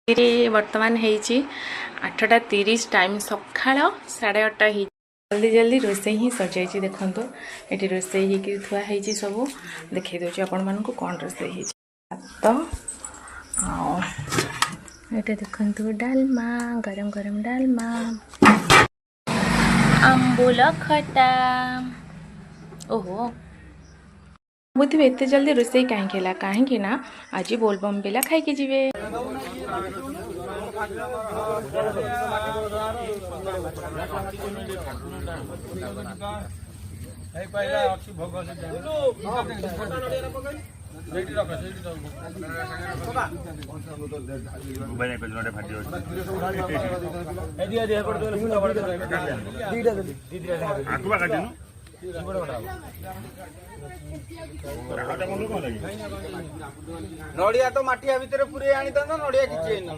बर्तमान होती 8:30 टाइम सकाळ 8:30 हो जल्दी जल्दी रोषे ही सजाई देखो ये रोषे थुआई सब देखी दूसरी आपण मानक कौन रोषे भात ये देखु डालमा गरम गरम डालमा आंबुल खटा ओहो बुझे एत जल्दी रोषे कहीं कहीं ना आज बोलबम पिला खाई जी नड़िया तो माटिया भितर पूरे आनी था ना नड़िया किछि ना